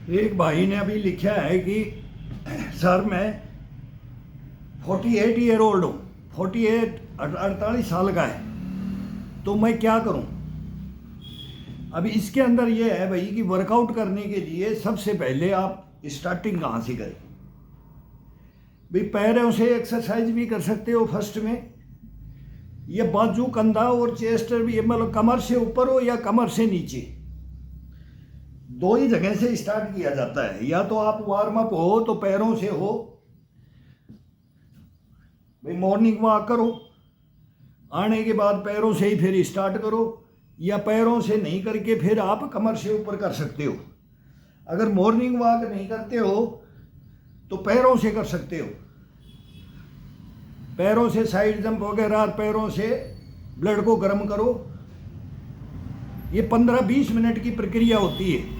एक भाई ने अभी लिखा है कि सर मैं 48 ईयर ओल्ड हूँ, 48 साल का है, तो मैं क्या करूँ। अभी इसके अंदर ये है भाई कि वर्कआउट करने के लिए सबसे पहले आप स्टार्टिंग कहाँ से करें। भाई पैरों से एक्सरसाइज भी कर सकते हो फर्स्ट में, ये बाजू कंधा और चेस्ट भी, मतलब कमर से ऊपर हो या कमर से नीचे, दो ही जगह से स्टार्ट किया जाता है। या तो आप वार्म अप हो तो पैरों से हो, भाई मॉर्निंग वॉक करो, आने के बाद पैरों से ही फिर स्टार्ट करो, या पैरों से नहीं करके फिर आप कमर से ऊपर कर सकते हो। अगर मॉर्निंग वॉक नहीं करते हो तो पैरों से कर सकते हो, पैरों से साइड जंप वगैरह, पैरों से ब्लड को गर्म करो। ये 15-20 मिनट की प्रक्रिया होती है,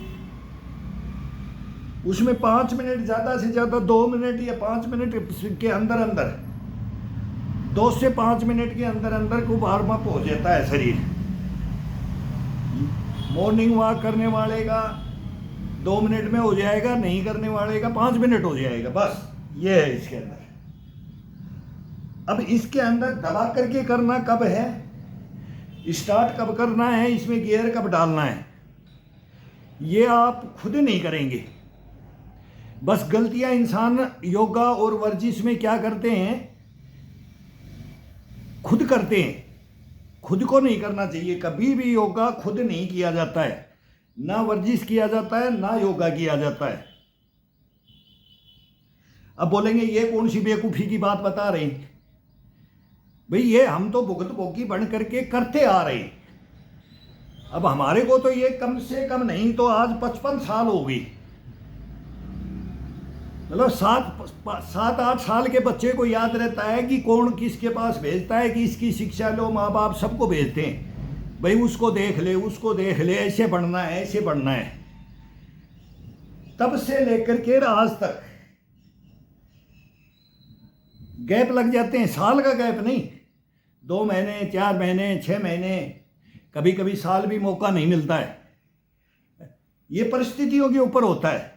उसमें 5 मिनट, ज़्यादा से ज़्यादा 2 मिनट या 5 मिनट के अंदर अंदर, 2 से 5 मिनट के अंदर अंदर को वार्म अप हो जाता है शरीर। मॉर्निंग वॉक करने वाले का 2 मिनट में हो जाएगा, नहीं करने वाले का 5 मिनट हो जाएगा, बस ये है इसके अंदर। अब इसके अंदर दबा करके करना कब है, स्टार्ट कब करना है, इसमें गियर कब डालना है, ये आप खुद नहीं करेंगे। बस गलतियां इंसान योगा और वर्जिश में क्या करते हैं, खुद करते हैं, खुद को नहीं करना चाहिए। कभी भी योगा खुद नहीं किया जाता है, ना वर्जिश किया जाता है, ना योगा किया जाता है। अब बोलेंगे ये कौन सी बेवकूफ़ी की बात बता रहे हैं भाई, ये हम तो भुगत भोगी बन करके करते आ रहे हैं। अब हमारे को तो ये कम से कम नहीं तो आज 55 साल हो गई, मतलब 7-8 साल के बच्चे को याद रहता है कि कौन किसके पास भेजता है कि इसकी शिक्षा लो, माँ बाप सबको भेजते हैं भाई, उसको देख ले, उसको देख ले, ऐसे बढ़ना है, ऐसे बढ़ना है। तब से लेकर के आज तक गैप लग जाते हैं, साल का गैप नहीं, 2 महीने, 4 महीने, 6 महीने, कभी कभी साल भी मौका नहीं मिलता है। ये परिस्थितियों के ऊपर होता है,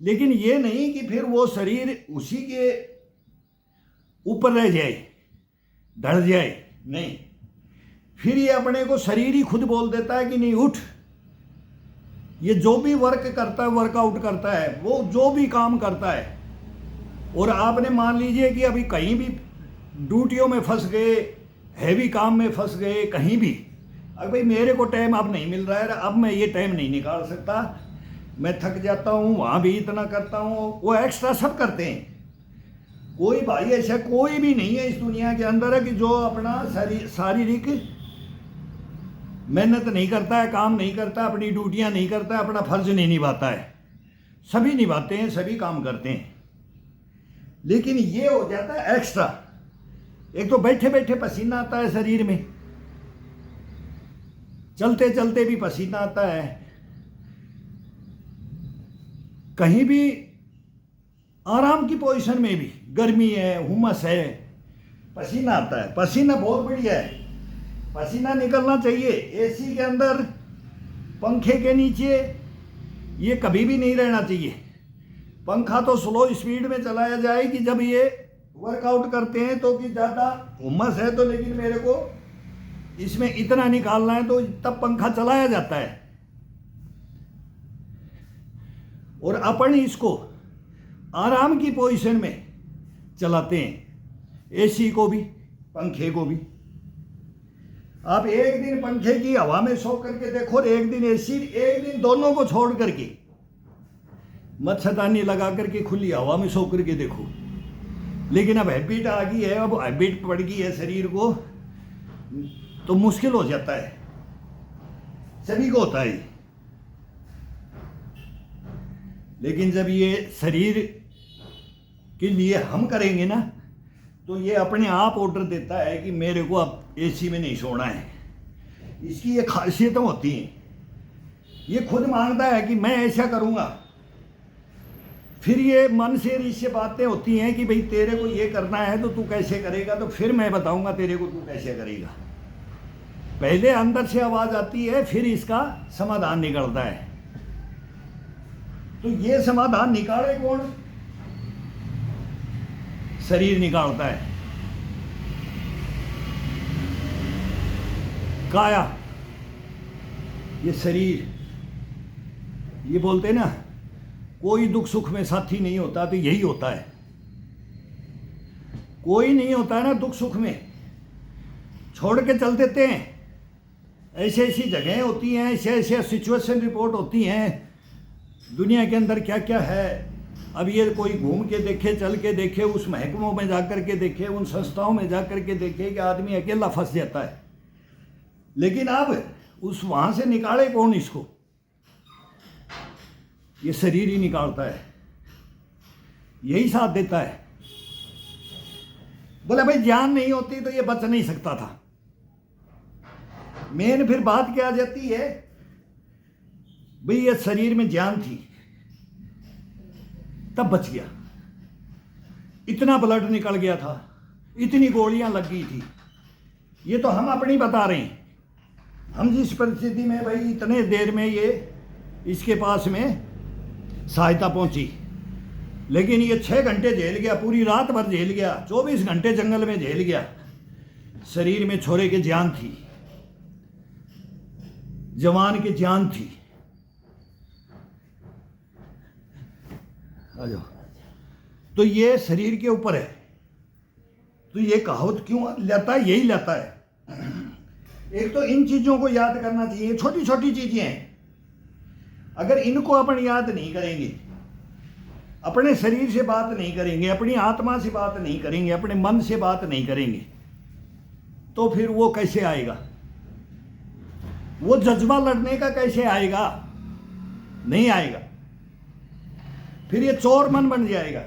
लेकिन ये नहीं कि फिर वो शरीर उसी के ऊपर रह जाए, ढल जाए, नहीं, फिर ये अपने को शरीर ही खुद बोल देता है कि नहीं उठ। ये जो भी वर्क करता है, वर्कआउट करता है, वो जो भी काम करता है, और आपने मान लीजिए कि अभी कहीं भी ड्यूटियों में फंस गए, हैवी काम में फंस गए, कहीं भी, अब भाई मेरे को टाइम अब नहीं मिल रहा है, अब मैं ये टाइम नहीं निकाल सकता, मैं थक जाता हूँ, वहाँ भी इतना करता हूँ, वो एक्स्ट्रा सब करते हैं। कोई भाई ऐसा कोई भी नहीं है इस दुनिया के अंदर है कि जो अपना शारीरिक मेहनत नहीं करता है, काम नहीं करता, अपनी ड्यूटियाँ नहीं करता है, अपना फर्ज नहीं निभाता है। सभी निभाते हैं, सभी काम करते हैं, लेकिन ये हो जाता है एक्स्ट्रा। एक तो बैठे बैठे पसीना आता है शरीर में, चलते चलते भी पसीना आता है, कहीं भी आराम की पोजीशन में भी, गर्मी है, हुमस है, पसीना आता है। पसीना बहुत बढ़िया है, पसीना निकलना चाहिए। एसी के अंदर, पंखे के नीचे ये कभी भी नहीं रहना चाहिए। पंखा तो स्लो स्पीड में चलाया जाए कि जब ये वर्कआउट करते हैं तो कि ज़्यादा हुमस है तो, लेकिन मेरे को इसमें इतना निकालना है तो तब पंखा चलाया जाता है। और अपन इसको आराम की पोजीशन में चलाते हैं, एसी को भी, पंखे को भी। आप एक दिन पंखे की हवा में सो करके देखो और एक दिन एसी, एक दिन दोनों को छोड़ करके मच्छरदानी लगा करके खुली हवा में सो करके देखो। लेकिन अब हैबिट आ गई है, अब हैबिट पड़ गई है शरीर को, तो मुश्किल हो जाता है, सभी को होता है। लेकिन जब ये शरीर के लिए हम करेंगे ना, तो ये अपने आप ऑर्डर देता है कि मेरे को अब एसी में नहीं सोना है, इसकी ये खासियतें होती हैं। ये खुद मांगता है कि मैं ऐसा करूँगा, फिर ये मन से इससे बातें होती हैं कि भाई तेरे को ये करना है तो तू कैसे करेगा, तो फिर मैं बताऊँगा तेरे को तू कैसे करेगा। पहले अंदर से आवाज़ आती है, फिर इसका समाधान निकलता है। तो ये समाधान निकाले कौन? शरीर निकालता है। काया, ये शरीर, ये बोलते हैं ना कोई दुख सुख में साथी नहीं होता, तो यही होता है। कोई नहीं होता है ना दुख सुख में, छोड़ के चल देते हैं। ऐसी ऐसी जगहें होती हैं, ऐसे ऐसे सिचुएशन रिपोर्ट होती हैं दुनिया के अंदर क्या क्या है। अब ये कोई घूम के देखे, चल के देखे, उस महकमों में जाकर के देखे, उन संस्थाओं में जाकर के देखे कि आदमी अकेला फंस जाता है। लेकिन अब उस वहाँ से निकाले कौन इसको? ये शरीर ही निकालता है, यही साथ देता है। बोले भाई जान नहीं होती तो ये बच नहीं सकता था। मेन फिर बात क्या आ जाती है, भाई ये शरीर में जान थी तब बच गया, इतना ब्लड निकल गया था, इतनी गोलियां लग गई थी। ये तो हम अपनी बता रहे हैं, हम जिस परिस्थिति में भाई इतने देर में ये इसके पास में सहायता पहुंची, लेकिन ये 6 घंटे झेल गया, पूरी रात भर झेल गया, 24 घंटे जंगल में झेल गया। शरीर में छोरे की जान थी, जवान की जान थी। आ जाओ। तो ये शरीर के ऊपर है, तो ये कहावत क्यों लेता है? यही लेता है। एक तो इन चीजों को याद करना चाहिए, छोटी छोटी चीजें हैं। अगर इनको अपन याद नहीं करेंगे, अपने शरीर से बात नहीं करेंगे, अपनी आत्मा से बात नहीं करेंगे, अपने मन से बात नहीं करेंगे, तो फिर वो कैसे आएगा? वो जज्बा लड़ने का कैसे आएगा? नहीं आएगा। फिर ये चोर मन बन जाएगा।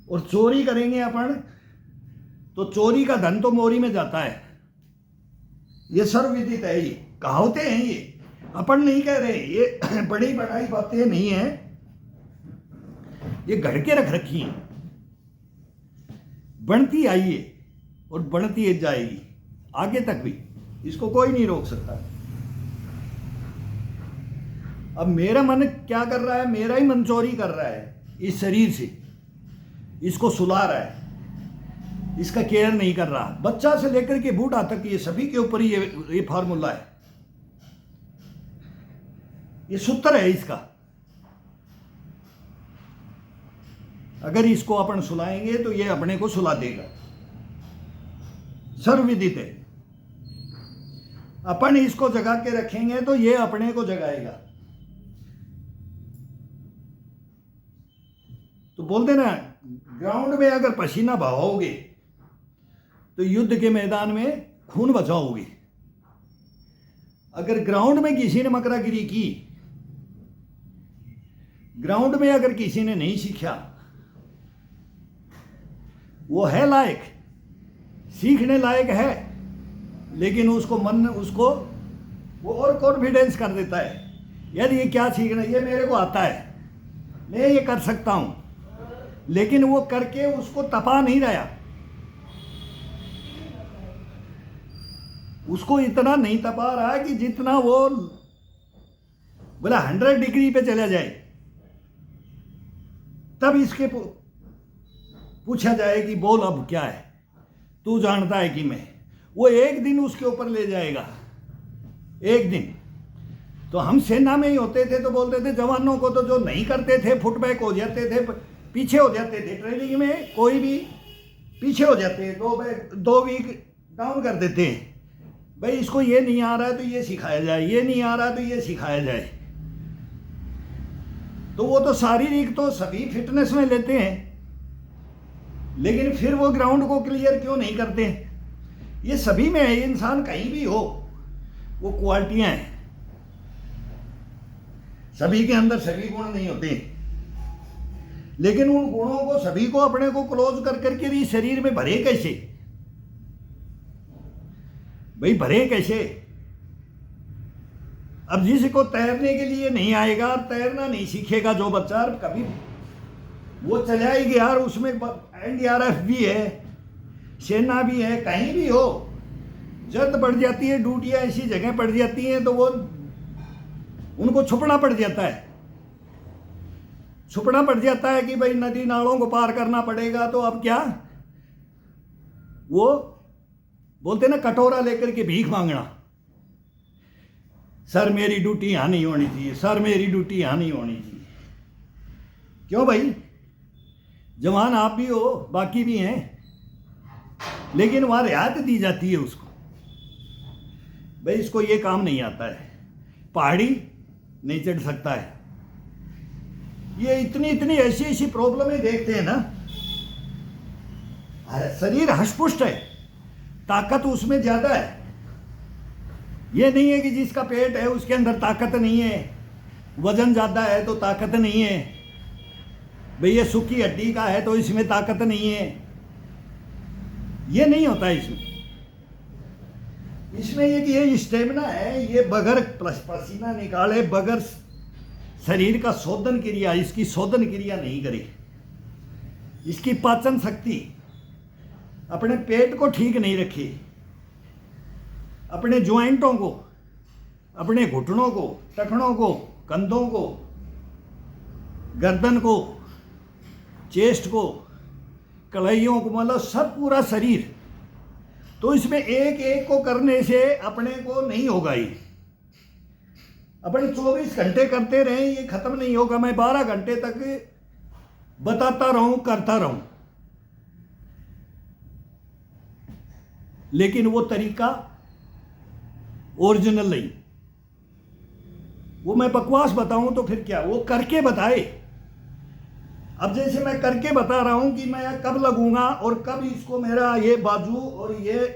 और चोरी करेंगे अपन, तो चोरी का धन तो मोरी में जाता है। ये सर्वविदित है, ये कहावतें हैं, ये अपन नहीं कह रहे, ये बड़ी बड़ाई बातें नहीं है, ये घड़ के रख रखी है। बढ़ती आई है और बढ़ती जाएगी आगे तक भी, इसको कोई नहीं रोक सकता। अब मेरा मन क्या कर रहा है? मेरा ही मन चोरी कर रहा है इस शरीर से, इसको सुला रहा है, इसका केयर नहीं कर रहा। बच्चा से लेकर के बूढ़ा तक ये सभी के ऊपर ही ये फार्मूला है, ये सूत्र है इसका। अगर इसको अपन सुलाएंगे तो ये अपने को सुला देगा, सर्वविदित है। अपन इसको जगा के रखेंगे तो ये अपने को जगाएगा। तो बोलते ना, ग्राउंड में अगर पसीना बहाओगे तो युद्ध के मैदान में खून बचाओगे। अगर ग्राउंड में किसी ने मकरागिरी की, ग्राउंड में अगर किसी ने नहीं सीखा, वो है लायक, सीखने लायक है, लेकिन उसको मन उसको वो और कॉन्फिडेंस कर देता है, यार ये क्या सीखना, ये मेरे को आता है, मैं ये कर सकता हूं। लेकिन वो करके उसको तपा नहीं रहा, उसको इतना नहीं तपा रहा कि जितना वो बोला 100 डिग्री पे चला जाए, तब इसके पूछा जाए कि बोल अब क्या है, तू जानता है कि मैं। वो एक दिन उसके ऊपर ले जाएगा, एक दिन। तो हम सेना में ही होते थे तो बोलते थे जवानों को, तो जो नहीं करते थे फुटबैक हो जाते थे, पीछे हो जाते थे। ट्रेनिंग में कोई भी पीछे हो जाते, 2 वीक डाउन कर देते हैं। भाई इसको ये नहीं आ रहा है तो ये सिखाया जाए, ये नहीं आ रहा है तो ये सिखाया जाए। तो वो तो शारीरिक तो सभी फिटनेस में लेते हैं, लेकिन फिर वो ग्राउंड को क्लियर क्यों नहीं करते? ये सभी में है, इंसान कहीं भी हो, वो क्वालिटियां हैं। सभी के अंदर सभी गुण नहीं होते, लेकिन उन गुणों को सभी को अपने को क्लोज कर करके भी शरीर में भरे कैसे? भाई भरे कैसे? अब जिसको तैरने के लिए नहीं आएगा, तैरना नहीं सीखेगा जो बच्चा, कभी वो चला ही गया यार, उसमें एनडीआरएफ भी है, सेना भी है, कहीं भी हो, जल्द पड़ जाती है, ड्यूटियां ऐसी जगह पड़ जाती हैं तो वो उनको छुपना पड़ जाता है, छुपना पड़ जाता है कि भाई नदी नालों को पार करना पड़ेगा। तो अब क्या, वो बोलते ना कटोरा लेकर के भीख मांगना, सर मेरी ड्यूटी यहां नहीं होनी चाहिए, सर मेरी ड्यूटी यहां नहीं होनी चाहिए। क्यों भाई, जवान आप भी हो, बाकी भी हैं, लेकिन वहां रियायत दी जाती है उसको, भाई इसको ये काम नहीं आता है, पहाड़ी नहीं चढ़ सकता है। ये इतनी इतनी ऐसी ऐसी प्रॉब्लमें देखते हैं ना। शरीर हष्टपुष्ट है, ताकत उसमें ज्यादा है। ये नहीं है कि जिसका पेट है उसके अंदर ताकत नहीं है, वजन ज्यादा है तो ताकत नहीं है, भाई ये सूखी हड्डी का है तो इसमें ताकत नहीं है। ये नहीं होता इसमें। इसमें ये कि ये स्टेमिना है, ये बगैर पसीना निकाले, बगैर शरीर का शोधन क्रिया, इसकी शोधन क्रिया नहीं करे, इसकी पाचन शक्ति, अपने पेट को ठीक नहीं रखे, अपने ज्वाइंटों को, अपने घुटनों को, टखनों को, कंधों को, गर्दन को, चेस्ट को, कलाइयों को, मतलब सब पूरा शरीर। तो इसमें एक एक को करने से अपने को नहीं होगा। ये अपने 24 घंटे करते रहे, ये खत्म नहीं होगा। मैं 12 घंटे तक बताता रहूं, करता रहूं, लेकिन वो तरीका ओरिजिनल नहीं। वो मैं बकवास बताऊं तो फिर क्या, वो करके बताए। अब जैसे मैं करके बता रहा हूं कि मैं कब लगूंगा और कब इसको मेरा ये बाजू और ये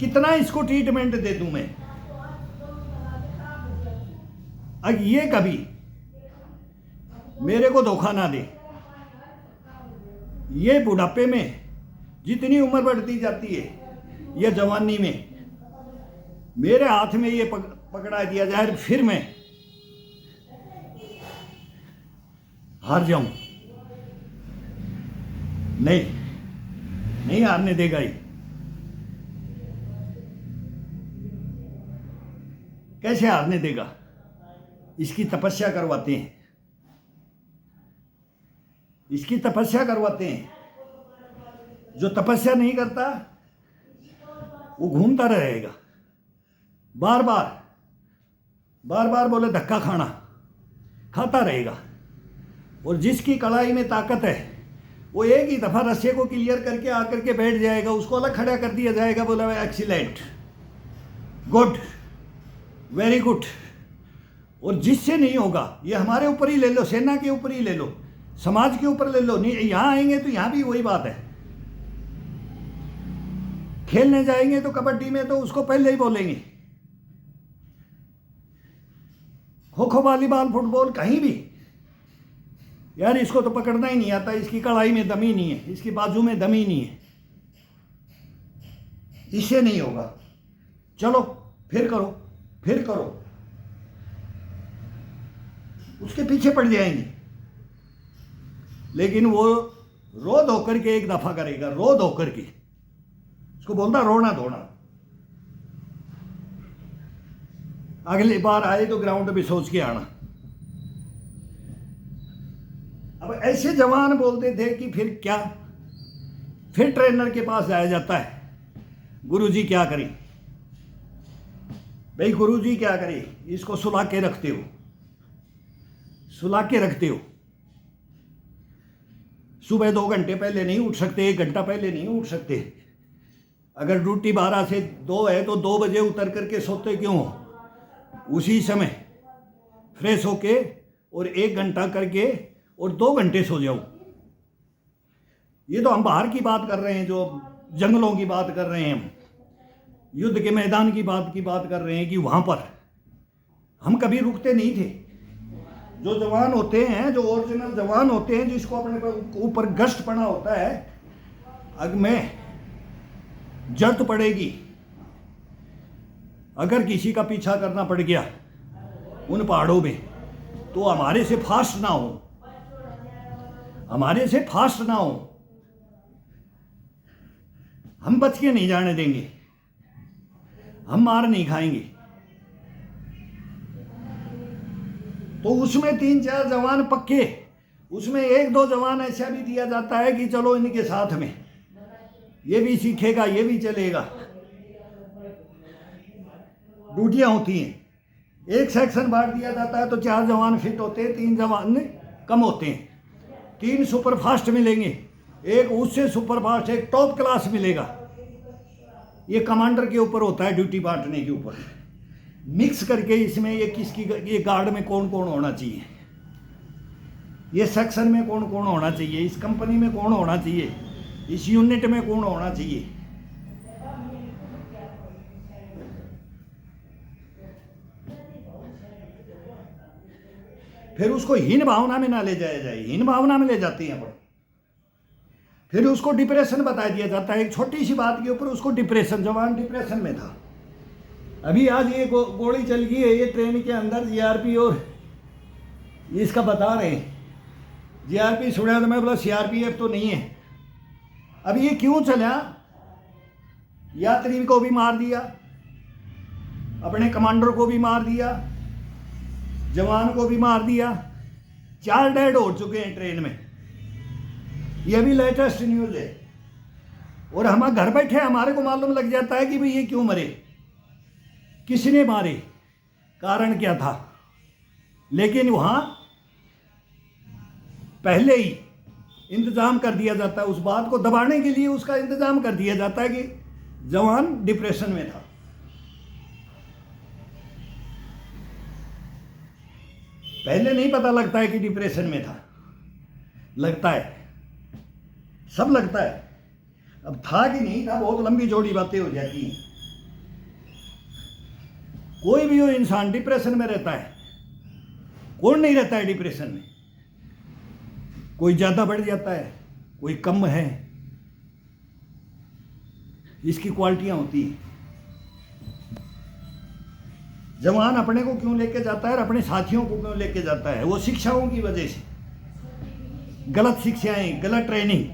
कितना इसको ट्रीटमेंट दे दूं मैं। अब ये कभी मेरे को धोखा ना दे। ये बुढ़ापे में जितनी उम्र बढ़ती जाती है या जवानी में मेरे हाथ में ये पकड़ा दिया जाए, फिर मैं हार जाऊं। नहीं हारने देगा ये। कैसे हारने देगा? इसकी तपस्या करवाते हैं, इसकी तपस्या करवाते हैं। जो तपस्या नहीं करता वो घूमता रहेगा, बार बार बोले धक्का खाना, खाता रहेगा। और जिसकी कलाई में ताकत है वो एक ही दफा रस्से को क्लियर करके आकर के बैठ जाएगा, उसको अलग खड़ा कर दिया जाएगा, बोला एक्सीलेंट, गुड, वेरी गुड। और जिससे नहीं होगा, ये हमारे ऊपर ही ले लो, सेना के ऊपर ही ले लो, समाज के ऊपर ले लो, नहीं यहां आएंगे तो यहां भी वही बात है। खेलने जाएंगे तो कबड्डी में तो उसको पहले ही बोलेंगे, खो खो, वॉलीबॉल, फुटबॉल, कहीं भी, यार इसको तो पकड़ना ही नहीं आता, इसकी कलाई में दम ही नहीं है, इसकी बाजू में दम ही नहीं है, इससे नहीं होगा। चलो फिर करो, उसके पीछे पड़ जाएंगे। लेकिन वो रो धो करके एक दफा करेगा, रो धो करके, उसको बोलता रोना धोना। अगली बार आए तो ग्राउंड पे सोच के आना। अब ऐसे जवान बोलते थे कि फिर क्या, फिर ट्रेनर के पास जाया जाता है, गुरुजी क्या करें? भाई गुरुजी क्या करें? इसको सुला के रखते हो, सुबह 2 घंटे पहले नहीं उठ सकते, 1 घंटा पहले नहीं उठ सकते। अगर ड्यूटी 12 से 2 है तो 2 बजे उतर करके सोते क्यों हो? उसी समय फ्रेश होके और 1 घंटा करके और 2 घंटे सो जाओ। ये तो हम बाहर की बात कर रहे हैं, जो जंगलों की बात कर रहे हैं, हम युद्ध के मैदान की बात कर रहे हैं कि वहां पर हम कभी रुकते नहीं थे। जो जवान होते हैं, जो ओरिजिनल जवान होते हैं, जिसको अपने ऊपर गश्त पड़ा होता है, अग मैं जरूरत पड़ेगी, अगर किसी का पीछा करना पड़ गया उन पहाड़ों में, तो हमारे से फास्ट ना हो, हमारे से फास्ट ना हो, हम बच के नहीं जाने देंगे, हम मार नहीं खाएंगे। तो उसमें 3-4 जवान पक्के, उसमें 1-2 जवान ऐसा भी दिया जाता है कि चलो इनके साथ में, ये भी सीखेगा, ये भी चलेगा। ड्यूटियां होती हैं, एक सेक्शन बांट दिया जाता है तो 4 जवान फिट होते हैं, 3 जवान कम होते हैं, 3 सुपर फास्ट मिलेंगे, एक उससे सुपर फास्ट, एक टॉप क्लास मिलेगा। ये कमांडर के ऊपर होता है ड्यूटी बांटने के ऊपर, मिक्स करके इसमें ये किसकी, ये गार्ड में कौन कौन होना चाहिए, ये सेक्शन में कौन कौन होना चाहिए, इस कंपनी में कौन होना चाहिए, इस यूनिट में कौन होना चाहिए। फिर उसको हीन भावना में ना ले जाया जाए, हीन भावना में ले जाते हैं अपन, फिर उसको डिप्रेशन बता दिया जाता है। एक छोटी सी बात के ऊपर उसको डिप्रेशन, जवान डिप्रेशन में था। अभी आज ये गोली चल गई है, ये ट्रेन के अंदर जीआरपी और इसका बता रहे हैं, जीआरपी सुना तो मैं बोला सीआरपीएफ तो नहीं है। अब ये क्यों चला, यात्री को भी मार दिया, अपने कमांडर को भी मार दिया, जवान को भी मार दिया, 4 डेड हो चुके हैं ट्रेन में। ये भी लेटेस्ट न्यूज़ है। और हम घर बैठे हमारे को मालूम लग जाता है कि भाई ये क्यों मरे, किसने मारे, कारण क्या था। लेकिन वहाँ पहले ही इंतज़ाम कर दिया जाता है, उस बात को दबाने के लिए उसका इंतज़ाम कर दिया जाता है कि जवान डिप्रेशन में था। पहले नहीं पता लगता है कि डिप्रेशन में था, लगता है, सब लगता है। अब था कि नहीं था, बहुत लंबी चौड़ी बातें हो जाती हैं। कोई भी हो इंसान डिप्रेशन में रहता है, कौन नहीं रहता है डिप्रेशन में। कोई ज़्यादा बढ़ जाता है, कोई कम है, इसकी क्वालिटियां होती हैं। जवान अपने को क्यों लेके जाता है और अपने साथियों को क्यों लेके जाता है, वो शिक्षाओं की वजह से। गलत शिक्षाएं, गलत ट्रेनिंग,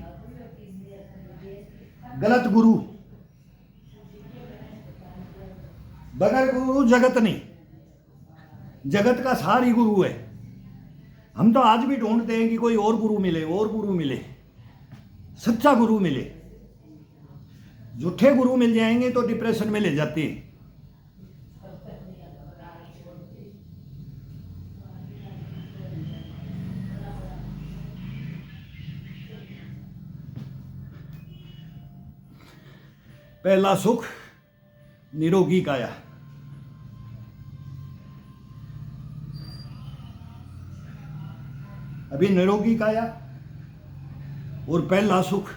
गलत गुरु, बगैर गुरु जगत नहीं, जगत का सार ही गुरु है। हम तो आज भी ढूंढते हैं कि कोई और गुरु मिले, और गुरु मिले, सच्चा गुरु मिले। झूठे गुरु मिल जाएंगे तो डिप्रेशन में ले जाते हैं। पहला सुख निरोगी काया। अभी निरोगी काया और पहला सुख,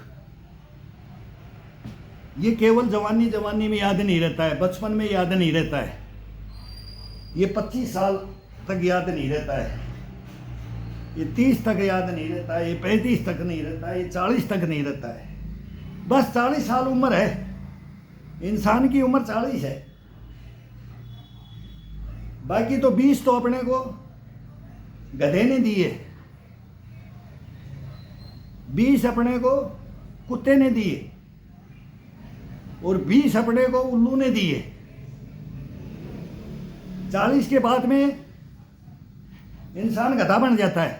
ये केवल जवानी जवानी में याद नहीं रहता है, बचपन में याद नहीं रहता है, ये 25 साल तक याद नहीं रहता है, ये 30 तक याद नहीं रहता है, ये 35 तक नहीं रहता है, ये 40 तक नहीं रहता है। बस 40 साल उम्र है, इंसान की उम्र 40 है। बाकी तो 20 तो अपने को गधे ने दिए, 20 अपने को कुत्ते ने दिए और 20 अपने को उल्लू ने दिए। 40 के बाद में इंसान गधा बन जाता है।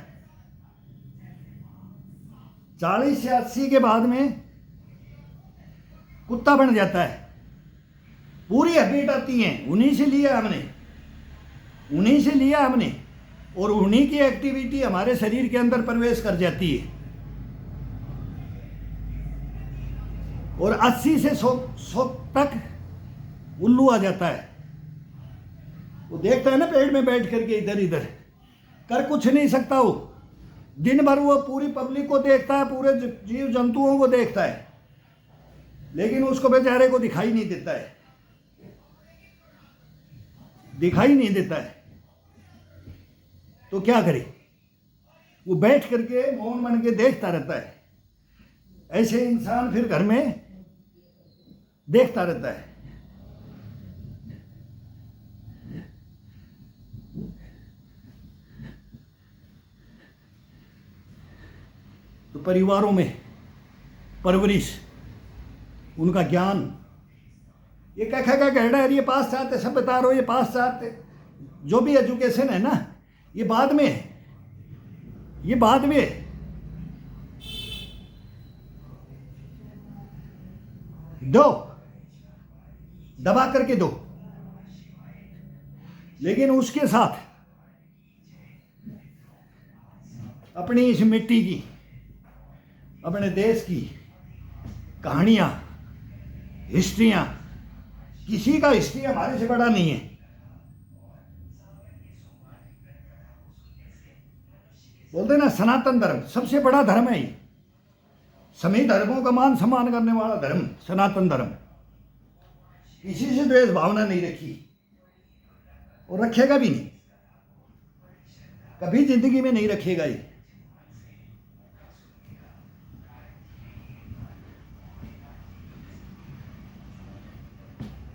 40 से 80 के बाद में कुत्ता बन जाता है। पूरी हैबिट आती हैं, उन्हीं से लिया हमने, उन्हीं से लिया हमने, और उन्हीं की एक्टिविटी हमारे शरीर के अंदर प्रवेश कर जाती है। और 80 से 100 तक उल्लू आ जाता है। वो देखता है ना पेड़ में बैठ करके इधर इधर, कर कुछ नहीं सकता वो। दिन भर वो पूरी पब्लिक को देखता है, पूरे जीव जंतुओं को देखता है, लेकिन उसको बेचारे को दिखाई नहीं देता है, दिखाई नहीं देता है। तो क्या करे, वो बैठ करके मौन बन के देखता रहता है। ऐसे इंसान फिर घर में देखता रहता है। तो परिवारों में परवरिश, उनका ज्ञान, ये क्या क्या कहना है, ये पाश्चात्य सभ्यता रहो, ये पाश्चात्य जो भी एजुकेशन है ना, ये बाद में है, ये बाद में है। दो, दबा करके दो, लेकिन उसके साथ अपनी इस मिट्टी की, अपने देश की कहानियां, हिस्ट्रियां, किसी का हिस्ट्री हमारे से बड़ा नहीं है। बोलते ना सनातन धर्म सबसे बड़ा धर्म है। सभी धर्मों का मान सम्मान करने वाला धर्म सनातन धर्म, किसी से द्वेष भावना नहीं रखी और रखेगा भी नहीं, कभी जिंदगी में नहीं रखेगा ये।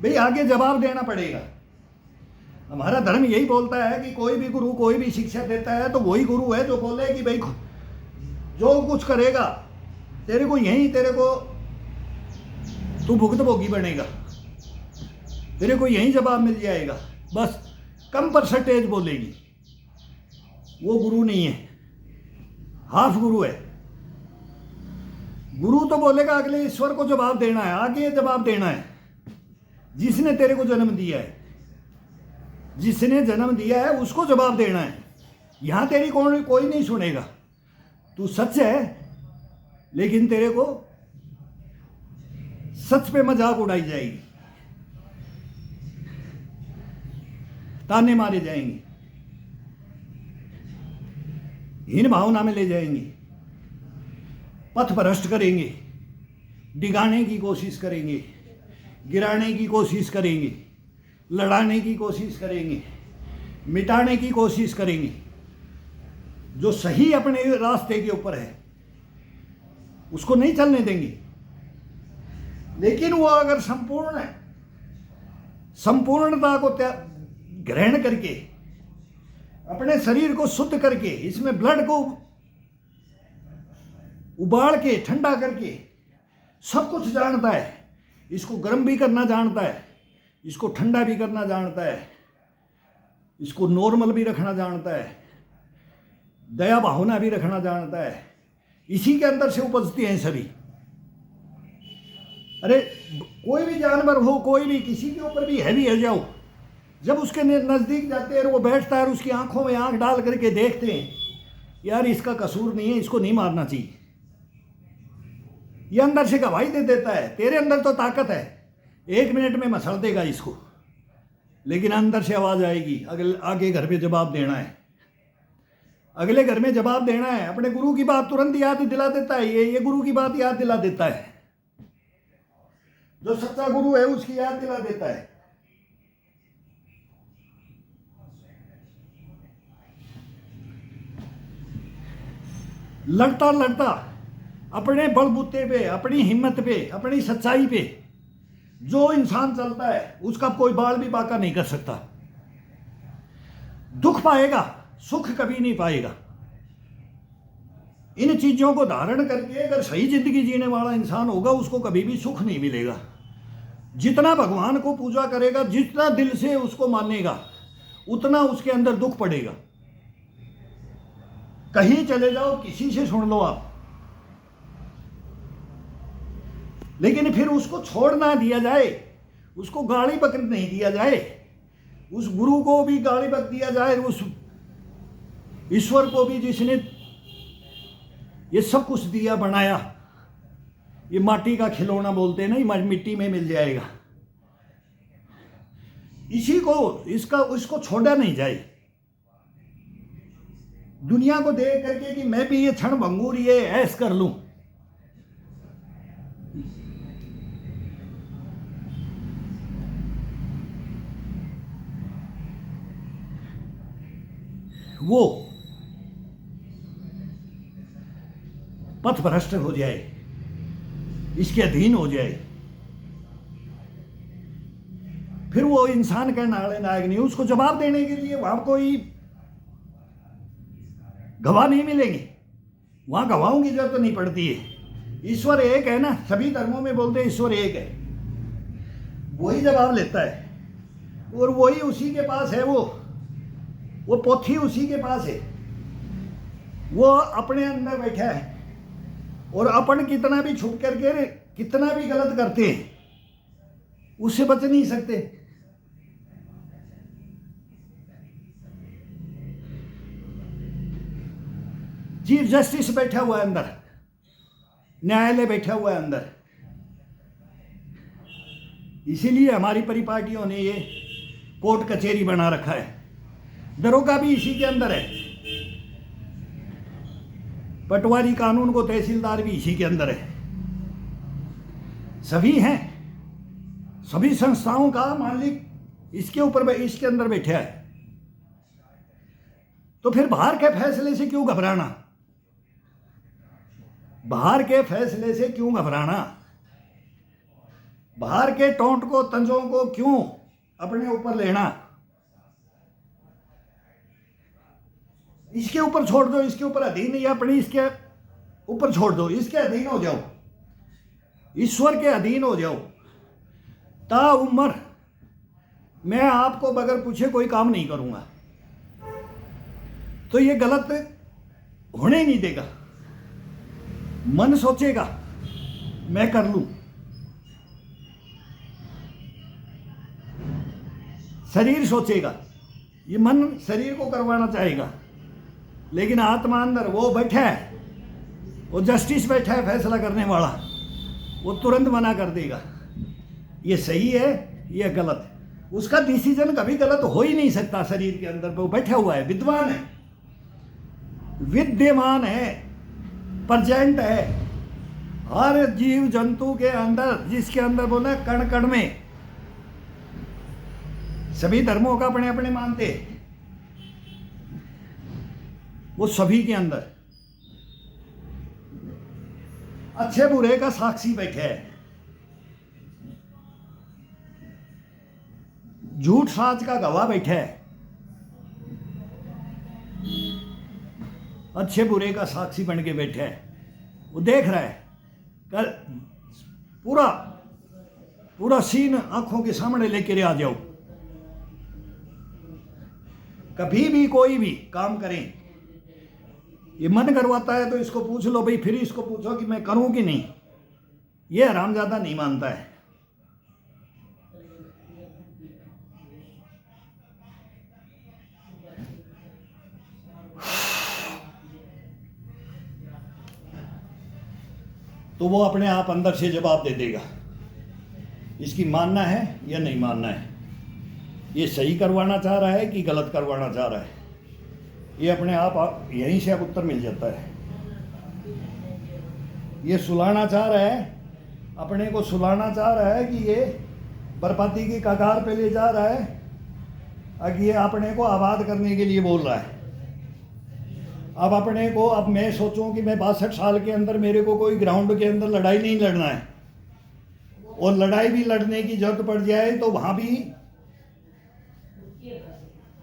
भाई आगे जवाब देना पड़ेगा। हमारा धर्म यही बोलता है कि कोई भी गुरु कोई भी शिक्षा देता है तो वही गुरु है जो बोले कि भाई जो कुछ करेगा तेरे को यहीं, तेरे को तू भुक्तभोगी बनेगा, तेरे को यहीं जवाब मिल जाएगा। बस कम परसेंटेज बोलेगी, वो गुरु नहीं है, हाफ गुरु है। गुरु तो बोलेगा अगले ईश्वर को जवाब देना है, आगे जवाब देना है, जिसने तेरे को जन्म दिया है, जिसने जन्म दिया है उसको जवाब देना है। यहां तेरी कोई नहीं सुनेगा। तू सच है लेकिन तेरे को सच पे मजाक उड़ाई जाएगी, ताने मारे जाएंगे, हीन भावना में ले जाएंगे, पथ भ्रष्ट करेंगे, डिगाने की कोशिश करेंगे, गिराने की कोशिश करेंगे, लड़ाने की कोशिश करेंगे, मिटाने की कोशिश करेंगे। जो सही अपने रास्ते के ऊपर है उसको नहीं चलने देंगे। लेकिन वो अगर संपूर्णता को ग्रहण करके, अपने शरीर को शुद्ध करके, इसमें ब्लड को उबाल के ठंडा करके सब कुछ जानता है, इसको गर्म भी करना जानता है, इसको ठंडा भी करना जानता है, इसको नॉर्मल भी रखना जानता है, दया भावना भी रखना जानता है, इसी के अंदर से उपजती हैं सभी। अरे कोई भी जानवर हो, कोई भी, किसी के ऊपर भी हैवी है जाओ, जब उसके नज़दीक जाते हैं और वो बैठता है और उसकी आंखों में आंख डाल करके देखते हैं, यार इसका कसूर नहीं है, इसको नहीं मारना चाहिए, ये अंदर से गवाही दे देता है। तेरे अंदर तो ताकत है, 1 मिनट में मसल देगा इसको, लेकिन अंदर से आवाज़ आएगी, आगे घर पे जवाब देना है, अगले घर में जवाब देना है। अपने गुरु की बात तुरंत याद दिला देता है, ये गुरु की बात याद दिला देता है, जो सच्चा गुरु है उसकी याद दिला देता है। लड़ता लड़ता अपने बलबूते पे, अपनी हिम्मत पे, अपनी सच्चाई पे जो इंसान चलता है उसका कोई बाल भी बाका नहीं कर सकता। दुख पाएगा, सुख कभी नहीं पाएगा। इन चीजों को धारण करके अगर सही जिंदगी जीने वाला इंसान होगा उसको कभी भी सुख नहीं मिलेगा। जितना भगवान को पूजा करेगा, जितना दिल से उसको मानेगा, उतना उसके अंदर दुख पड़ेगा। कहीं चले जाओ, किसी से सुन लो आप, लेकिन फिर उसको छोड़ ना दिया जाए, उसको गाली बक नहीं दिया जाए, उस गुरु को भी गाली बक दिया जाए, उस ईश्वर को भी जिसने ये सब कुछ दिया बनाया, ये माटी का खिलौना बोलते हैं ना, मिट्टी में मिल जाएगा, इसी को इसको छोड़ा नहीं जाए। दुनिया को देख करके कि मैं भी ये क्षण भंगुर ये ऐश कर लूं, वो पथ भ्रष्ट हो जाए, इसके अधीन हो जाए, फिर वो इंसान का नायक नहीं, उसको जवाब देने के लिए वहां कोई गवाह नहीं मिलेंगे, वहां गवाहों की जरूरत नहीं पड़ती है। ईश्वर एक है ना, सभी धर्मों में बोलते हैं ईश्वर एक है, वही जवाब लेता है और वही उसी के पास है, वो पोथी उसी के पास है, वो अपने अंदर बैठा है। और अपन कितना भी छुप करके कितना भी गलत करते हैं उससे बच नहीं सकते। चीफ जस्टिस बैठा हुआ है अंदर, न्यायालय बैठा हुआ है अंदर। इसीलिए हमारी परिपाटियों ने ये कोर्ट कचहरी बना रखा है। दरोगा भी इसी के अंदर है, पटवारी कानून को तहसीलदार भी इसी के अंदर है, सभी हैं, सभी संस्थाओं का मालिक इसके ऊपर इसके अंदर बैठा है। तो फिर बाहर के फैसले से क्यों घबराना, बाहर के फैसले से क्यों घबराना, बाहर के टोंट को तंजों को क्यों अपने ऊपर लेना। इसके ऊपर छोड़ दो, इसके ऊपर अधीन या अपनी इसके ऊपर छोड़ दो, इसके अधीन हो जाओ, ईश्वर के अधीन हो जाओ। ता उम्र मैं आपको बगैर पूछे कोई काम नहीं करूंगा, तो ये गलत होने ही नहीं देगा। मन सोचेगा मैं कर लूं, शरीर सोचेगा, ये मन शरीर को करवाना चाहेगा, लेकिन आत्मा अंदर वो बैठा है, वो जस्टिस बैठा है फैसला करने वाला, वो तुरंत मना कर देगा ये सही है ये गलत है। उसका डिसीजन कभी गलत हो ही नहीं सकता। शरीर के अंदर वो बैठा हुआ है, विद्वान है, विद्यमान है, प्रेजेंट है हर जीव जंतु के अंदर, जिसके अंदर बोला कण कण में। सभी धर्मों का अपने अपने मानते हैं, वो सभी के अंदर अच्छे बुरे का साक्षी बैठे है, झूठ साच का गवाह बैठा है, अच्छे बुरे का साक्षी बन के बैठा है। वो देख रहा है, कल पूरा पूरा सीन आंखों के सामने लेकर आ जाओ। कभी भी कोई भी काम करें, ये मन करवाता है तो इसको पूछ लो भाई, फिर इसको पूछो कि मैं करूं कि नहीं। ये हरामजादा नहीं मानता है। तो वो अपने आप अंदर से जवाब दे देगा, इसकी मानना है या नहीं मानना है, ये सही करवाना चाह रहा है कि गलत करवाना चाह रहा है। ये अपने आप यहीं से अब उत्तर मिल जाता है। ये सुलाना चाह रहा है, अपने को सुलाना चाह रहा है कि ये बर्बादी की कगार पे ले जा रहा है, अब ये अपने को आबाद करने के लिए बोल रहा है। अब अपने को, अब मैं सोचूं कि मैं 62 साल के अंदर मेरे को कोई ग्राउंड के अंदर लड़ाई नहीं लड़ना है, और लड़ाई भी लड़ने की जरूरत पड़ जाए तो वहां भी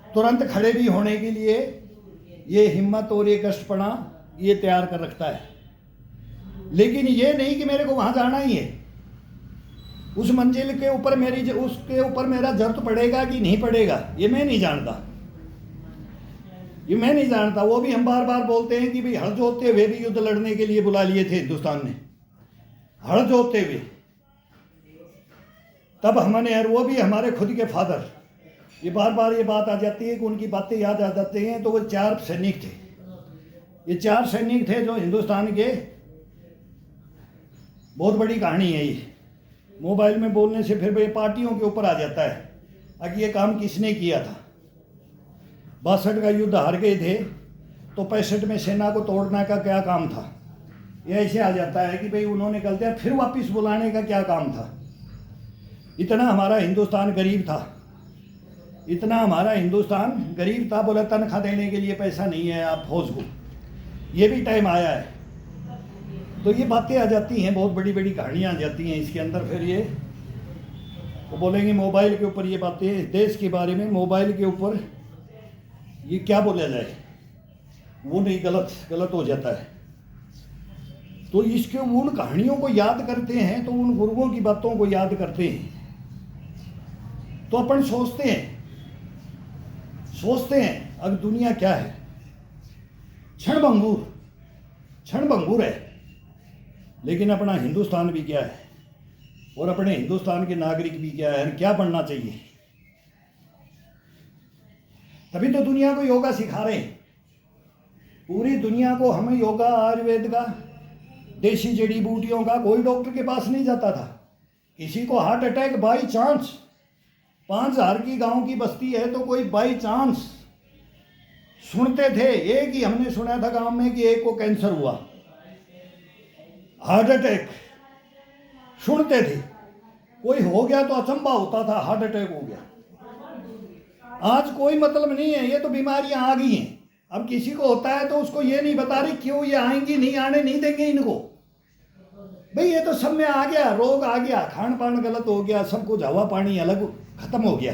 तुरंत खड़े भी होने के लिए ये हिम्मत और ये कष्टपना ये तैयार कर रखता है। लेकिन ये नहीं कि मेरे को वहां जाना ही है, उस मंजिल के ऊपर मेरी उसके ऊपर मेरा जरूरत पड़ेगा कि नहीं पड़ेगा ये मैं नहीं जानता, ये मैं नहीं जानता। वो भी हम बार बार बोलते हैं कि भाई हड़ जोतते हुए भी युद्ध लड़ने के लिए बुला लिए थे हिंदुस्तान ने, हड़ जोतते हुए। तब हमने, और वो भी हमारे खुद के फादर, ये बार बार ये बात आ जाती है कि उनकी बातें याद आ जाती हैं। तो वो 4 सैनिक थे, ये 4 सैनिक थे जो हिंदुस्तान के, बहुत बड़ी कहानी है ये, मोबाइल में बोलने से फिर ये पार्टियों के ऊपर आ जाता है। अब ये काम किसने किया था? 62 का युद्ध हार गए थे तो 65 में सेना को तोड़ने का क्या काम था? ये ऐसे आ जाता है कि भाई उन्होंने गलतियां फिर वापस बुलाने का क्या काम था? इतना हमारा हिंदुस्तान गरीब था, इतना हमारा हिंदुस्तान गरीब था, बोला तनख्वाह देने के लिए पैसा नहीं है आप फौज को, ये भी टाइम आया है। तो ये बातें आ जाती हैं, बहुत बड़ी बड़ी कहानियाँ आ जाती हैं इसके अंदर। फिर ये वो बोलेंगे मोबाइल के ऊपर ये बातें, देश के बारे में मोबाइल के ऊपर ये क्या बोला जाए, वो नहीं, गलत हो जाता है। तो इसके उन कहानियों को याद करते हैं, तो उन गुरुओं की बातों को याद करते हैं, तो अपन सोचते हैं अब दुनिया क्या है, क्षणभंगुर है। लेकिन अपना हिंदुस्तान भी क्या है, और अपने हिंदुस्तान के नागरिक भी क्या है, क्या बनना चाहिए। तभी तो दुनिया को योगा सिखा रहे हैं, पूरी दुनिया को हमें योगा, आयुर्वेद का, देसी जड़ी बूटियों का। कोई डॉक्टर के पास नहीं जाता था। किसी को हार्ट अटैक बाई चांस, 5000 की गांव की बस्ती है तो कोई बाई चांस सुनते थे, एक ही हमने सुना था गांव में कि एक को कैंसर हुआ, हार्ट अटैक सुनते थे। कोई हो गया तो अचंभा होता था, हार्ट अटैक हो गया। आज कोई मतलब नहीं है, ये तो बीमारियां आ गई हैं। अब किसी को होता है तो उसको ये नहीं बता रही क्यों ये आएंगी, नहीं आने नहीं देंगे इनको। भाई ये तो सब में आ गया, रोग आ गया, खान पान गलत हो गया, सब कुछ हवा पानी अलग खत्म हो गया।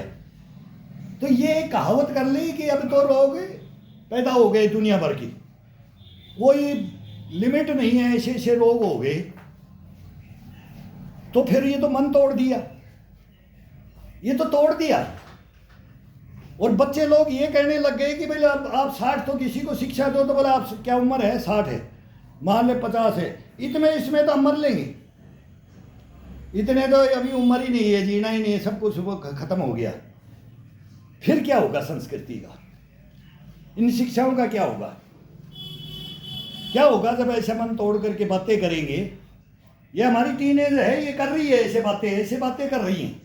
तो ये कहावत कर ली कि अब तो रोग पैदा हो गए दुनिया भर की, कोई लिमिट नहीं है, ऐसे ऐसे रोग हो गए। तो फिर ये तो मन तोड़ दिया, ये तो तोड़ दिया। और बच्चे लोग ये कहने लग गए कि भाई आप 60, तो किसी को शिक्षा दो तो बोला आप क्या उम्र है, 60 है, मान ले 50 है, इतने इसमें तो हम मर लेंगे, इतने तो अभी उम्र ही नहीं है, जीना ही नहीं है, सब कुछ वो खत्म हो गया। फिर क्या होगा संस्कृति का, इन शिक्षाओं का क्या होगा? क्या होगा जब ऐसे मन तोड़ करके बातें करेंगे? ये हमारी टीनेज है, ये कर रही है ऐसे बातें कर रही हैं,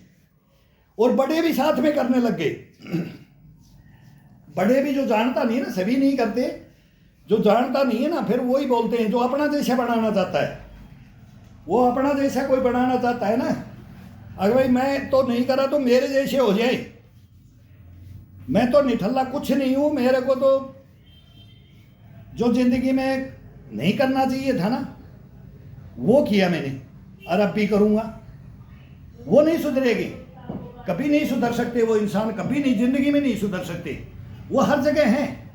और बड़े भी साथ में करने लग गए। बड़े भी, जो जानता नहीं है ना, सभी नहीं करते, जो जानता नहीं है ना, फिर वही बोलते हैं। जो अपना जैसा बनाना चाहता है, वो अपना जैसा कोई बनाना चाहता है ना, अगर भाई मैं तो नहीं करा तो मेरे जैसे हो जाए, मैं तो निठल्ला कुछ नहीं हूं, मेरे को तो जो जिंदगी में नहीं करना चाहिए था ना वो किया मैंने, और अब भी करूंगा। वो नहीं सुधरेगी, कभी नहीं सुधर सकते वो इंसान, कभी नहीं, जिंदगी में नहीं सुधर सकते। वो हर जगह हैं,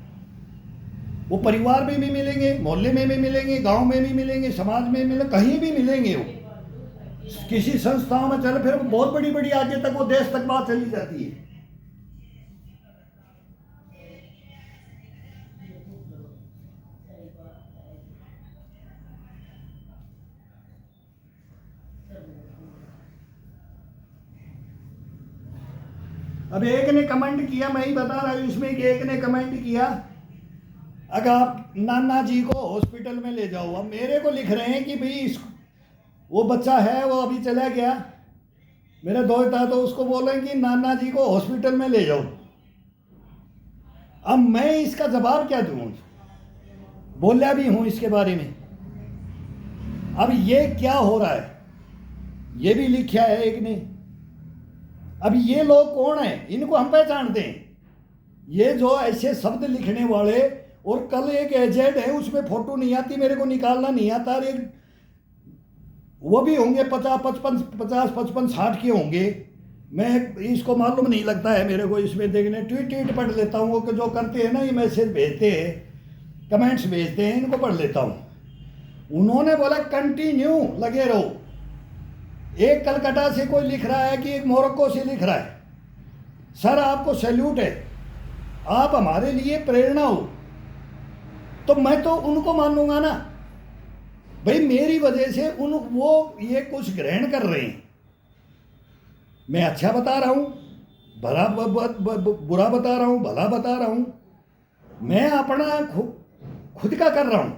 वो परिवार में भी मिलेंगे, मोहल्ले में भी मिलेंगे, गांव में भी मिलेंगे, समाज में मिलेंगे, कहीं भी मिलेंगे। वो किसी संस्थाओं में चले फिर बहुत बड़ी बड़ी आगे तक, वो देश तक बात चली जाती है। अब एक ने कमेंट किया, मैं ही बता रहा हूं इसमें कि एक ने कमेंट किया, अगर आप नाना जी को हॉस्पिटल में ले जाओ। अब मेरे को लिख रहे हैं कि भाई वो बच्चा है, वो अभी चला गया, मेरा दोस्त था, तो उसको बोले कि नाना जी को हॉस्पिटल में ले जाओ। अब मैं इसका जवाब क्या दूं? बोला भी हूं इसके बारे में। अब ये क्या हो रहा है, ये भी लिखा है एक ने। अब ये लोग कौन है, इनको हम पहचानते हैं। ये जो ऐसे शब्द लिखने वाले, और कल एक एजेंट है उसमें फोटो नहीं आती, मेरे को निकालना नहीं आता, वो भी होंगे 50-55 60 के होंगे, मैं इसको मालूम नहीं लगता है मेरे को। इसमें देखने ट्वीट पढ़ लेता हूँ, वो जो करते हैं ना, ये मैसेज भेजते हैं, कमेंट्स भेजते हैं, इनको पढ़ लेता हूँ। उन्होंने बोला कंटिन्यू लगे रहो। एक कलकत्ता से कोई लिख रहा है कि एक मोरक्को से लिख रहा है, सर आपको सैल्यूट है, आप हमारे लिए प्रेरणा हो। तो मैं तो उनको मानूंगा ना भाई, मेरी वजह से वो ये कुछ ग्रहण कर रहे हैं। मैं अच्छा बता रहा हूं, बुरा बता रहा हूं, भला बता रहा हूं, मैं अपना खुद का कर रहा हूं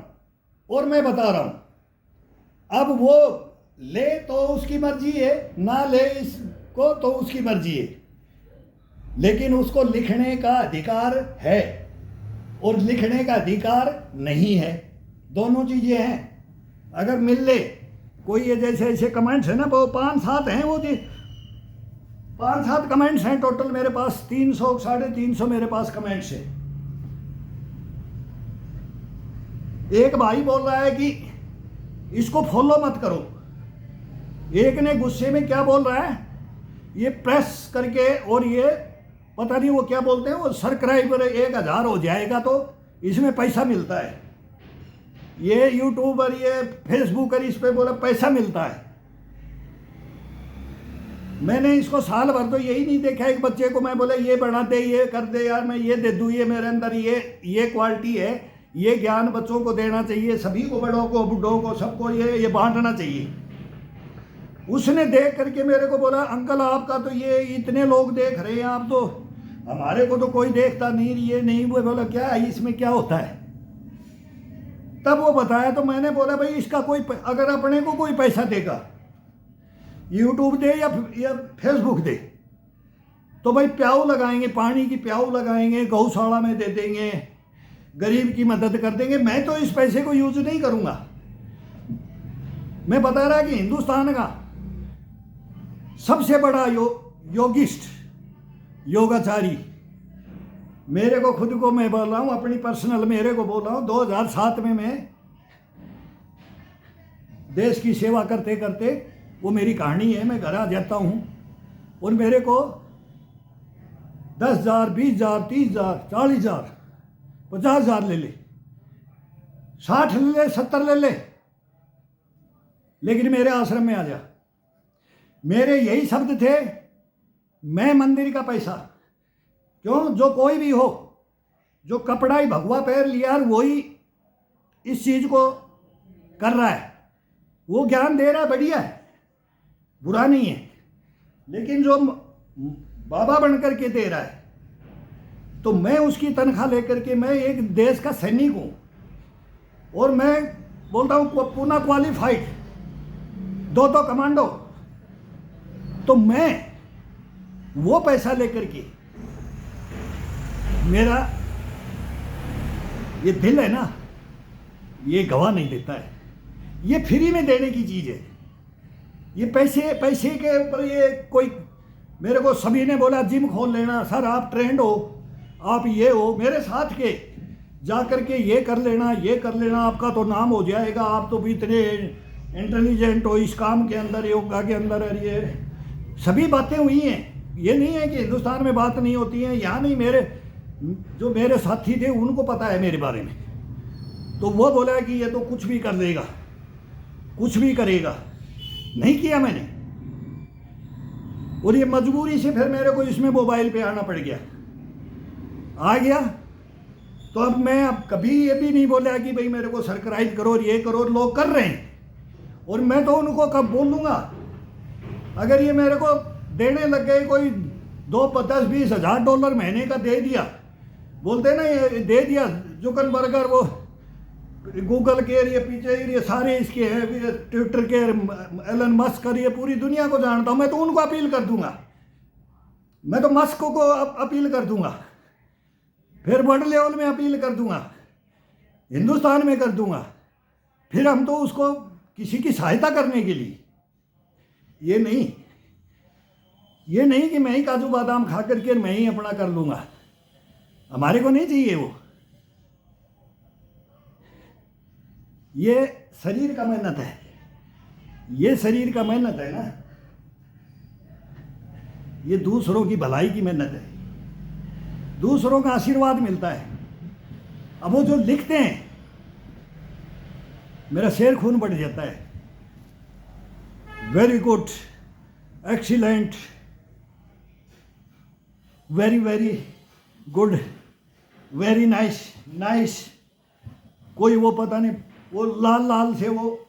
और मैं बता रहा हूं। अब वो ले तो उसकी मर्जी है, ना ले इसको तो उसकी मर्जी है, लेकिन उसको लिखने का अधिकार है और लिखने का अधिकार नहीं है, दोनों चीजें हैं। अगर मिल ले कोई, ये जैसे ऐसे कमेंट्स है ना, वो 5-7 हैं, वो 5-7 कमेंट्स हैं टोटल मेरे पास, 300 350 मेरे पास कमेंट्स है। एक भाई बोल रहा है कि इसको फॉलो मत करो। एक ने गुस्से में क्या बोल रहा है ये प्रेस करके, और ये पता नहीं वो क्या बोलते हैं, वो सब्सक्राइबर 1000 हो जाएगा तो इसमें पैसा मिलता है। ये यूट्यूबर, ये फेसबुकर, इस पे बोला पैसा मिलता है। मैंने इसको साल भर तो यही नहीं देखा एक बच्चे को मैं बोले ये बना दे, ये कर दे यार, मैं ये दे दूँ, ये मेरे अंदर ये क्वालिटी है, ये ज्ञान बच्चों को देना चाहिए, सभी को, बड़ों को, बूढ़ों को, सबको ये बांटना चाहिए। उसने देख करके मेरे को बोला अंकल आपका तो ये इतने लोग देख रहे हैं, आप तो, हमारे को तो कोई देखता नहीं, ये नहीं। वो बोला क्या है इसमें, क्या होता है? तब वो बताया तो मैंने बोला भाई इसका कोई, अगर अपने को कोई पैसा देगा, यूट्यूब दे या फेसबुक दे, तो भाई प्याऊ लगाएंगे, पानी की प्याऊ लगाएंगे, गौशाला में दे देंगे, गरीब की मदद कर देंगे। मैं तो इस पैसे को यूज नहीं करूंगा। मैं बता रहा कि हिंदुस्तान का सबसे बड़ा योगिस्ट, योगाचारी, मेरे को खुद को, मैं बोल रहा हूँ अपनी पर्सनल, मेरे को बोल रहा हूँ, 2007 में मैं देश की सेवा करते करते, वो मेरी कहानी है, मैं घर आ जाता हूँ और मेरे को 10,000, 20,000, 30,000, 40,000, 50,000 ले ले, 60 ले ले, 70 ले ले, लेकिन मेरे आश्रम में आ जा। मेरे यही शब्द थे, मैं मंदिर का पैसा, क्यों, जो कोई भी हो, जो कपड़ा ही भगवा पैर लिया वही इस चीज को कर रहा है, वो ज्ञान दे रहा है, बढ़िया है, बुरा नहीं है, लेकिन जो बाबा बन करके दे रहा है, तो मैं उसकी तनख्वाह लेकर के, मैं एक देश का सैनिक हूं और मैं बोलता हूं पूना क्वालिफाइड, 2 कमांडो, तो मैं वो पैसा लेकर के, मेरा ये दिल है ना, ये गवाह नहीं देता है, ये फ्री में देने की चीज है। ये पैसे के ऊपर, ये कोई, मेरे को सभी ने बोला जिम खोल लेना सर, आप ट्रेंड हो, आप ये हो, मेरे साथ के जा करके ये कर लेना, ये कर लेना, आपका तो नाम हो जाएगा, आप तो भी इतने इंटेलिजेंट हो इस काम के अंदर, योगा के अंदर, और ये सभी बातें हुई हैं। ये नहीं है कि हिंदुस्तान में बात नहीं होती है, यहाँ नहीं, मेरे जो मेरे साथी थे उनको पता है मेरे बारे में। तो वो बोला कि ये तो कुछ भी कर देगा, कुछ भी करेगा, नहीं किया मैंने, और ये मजबूरी से फिर मेरे को इसमें मोबाइल पे आना पड़ गया, आ गया। तो अब मैं कभी ये भी नहीं बोला कि भाई मेरे को सब्सक्राइब करो और ये करो, और लोग कर रहे हैं, और मैं तो उनको कब बोलूँगा, अगर ये मेरे को देने लग गए, कोई 2, 10, 20 हज़ार डॉलर महीने का दे दिया, बोलते ना ये दे दिया, जुकरबर्गर, वो गूगल के, ये पीछे ये सारे इसके हैं, ट्विटर के, एलन मस्क, ये पूरी दुनिया को जानता हूँ, मैं तो उनको अपील कर दूंगा, मैं तो मस्क को अपील कर दूंगा, फिर वर्ल्ड लेवल में अपील कर दूंगा, हिंदुस्तान में कर दूंगा, फिर हम तो उसको किसी की सहायता करने के लिए, ये नहीं कि मैं ही काजू बादाम खा करके मैं ही अपना कर लूंगा, हमारे को नहीं चाहिए वो। ये शरीर का मेहनत है, ये शरीर का मेहनत है ना, ये दूसरों की भलाई की मेहनत है, दूसरों का आशीर्वाद मिलता है। अब वो जो लिखते हैं, मेरा शेर खून बढ़ जाता है, very good, excellent, very very good, very nice, nice, कोई वो पता नहीं, वो लाल लाल से वो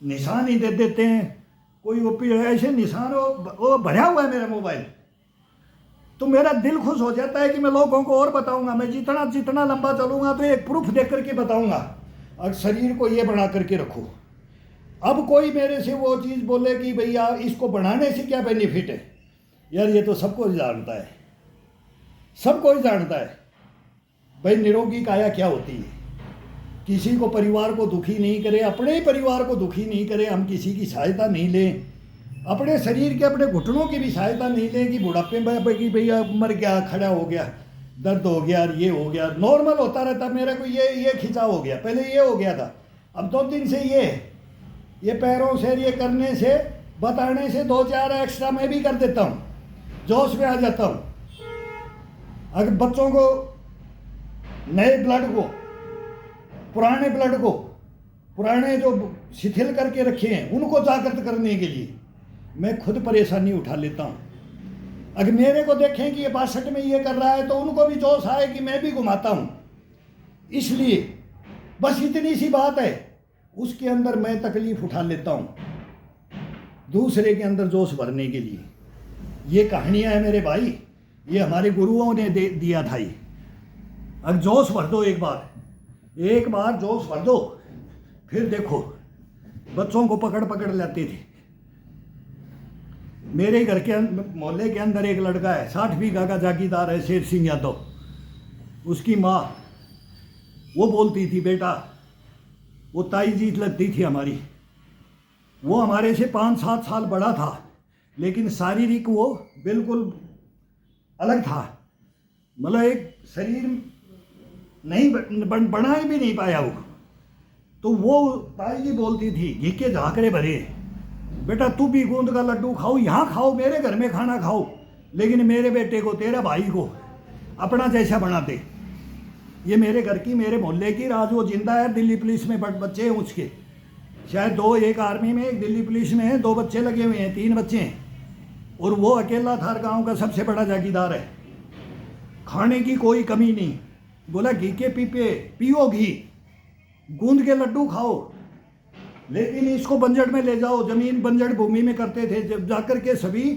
निशान ही दे देते हैं, कोई वो ऐसे निशान, वो भरा हुआ है मेरा मोबाइल। तो मेरा दिल खुश हो जाता है कि मैं लोगों को और बताऊंगा, मैं जितना जितना लंबा चलूंगा तो एक प्रूफ देख करके बताऊंगा, और शरीर को ये बना करके रखो। अब कोई मेरे से वो चीज़ बोले कि भैया इसको बनाने से क्या बेनिफिट है, यार ये तो सबको जानता है, सबको ही जानता है भाई निरोगी काया क्या होती है, किसी को परिवार को दुखी नहीं करे, अपने ही परिवार को दुखी नहीं करे, हम किसी की सहायता नहीं लें, अपने शरीर के, अपने घुटनों की भी सहायता नहीं लें कि बुढ़ापे में कि भैया मर गया, खड़ा हो गया, दर्द हो गया, ये हो गया, नॉर्मल होता रहता, मेरे को ये खिंचा हो गया, पहले ये हो गया था, अब 2 दिन से ये पैरों से ये करने से बताने से 2-4 एक्स्ट्रा मैं भी कर देता हूँ, जोश में आ जाता हूँ। अगर बच्चों को, नए ब्लड को, पुराने ब्लड को, पुराने जो शिथिल करके रखे हैं उनको जागृत करने के लिए मैं खुद परेशानी उठा लेता हूँ। अगर मेरे को देखें कि ये 62 में ये कर रहा है तो उनको भी जोश आए कि मैं भी घुमाता हूँ। इसलिए बस इतनी सी बात है, उसके अंदर मैं तकलीफ उठा लेता हूँ दूसरे के अंदर जोश भरने के लिए। ये कहानियाँ हैं मेरे भाई, ये हमारे गुरुओं ने दिया था। ये अब जोश भर दो, एक बार जोश भर दो, फिर देखो बच्चों को पकड़ पकड़ लेते थे। मेरे घर के मोहल्ले के अंदर एक लड़का है, 60 बीघा का जागीरदार है, शेर सिंह यादव। उसकी माँ वो बोलती थी, बेटा, वो ताई जी लगती थी हमारी, वो हमारे से 5-7 साल बड़ा था, लेकिन शारीरिक वो बिल्कुल अलग था। मतलब एक शरीर नहीं बना ही भी नहीं पाया वो। तो वो ताई जी बोलती थी, घी के झाकरे भरे, बेटा तू भी गूंद का लड्डू खाओ, यहाँ खाओ, मेरे घर में खाना खाओ, लेकिन मेरे बेटे को, तेरा भाई को अपना जैसा बना दे। ये मेरे घर की, मेरे मोहल्ले की, आज वो जिंदा है, दिल्ली पुलिस में बच्चे हैं उसके, शायद 2, एक आर्मी में, एक दिल्ली पुलिस में है, 2 बच्चे लगे हुए हैं, 3 बच्चे हैं, और वो अकेला थार गांव का सबसे बड़ा जागीरदार है। खाने की कोई कमी नहीं। बोला घी के पीपे पियो, घी गूंद के लड्डू खाओ, लेकिन इसको बंजड़ में ले जाओ। जमीन बंजड़ भूमि में करते थे, जब जाकर के सभी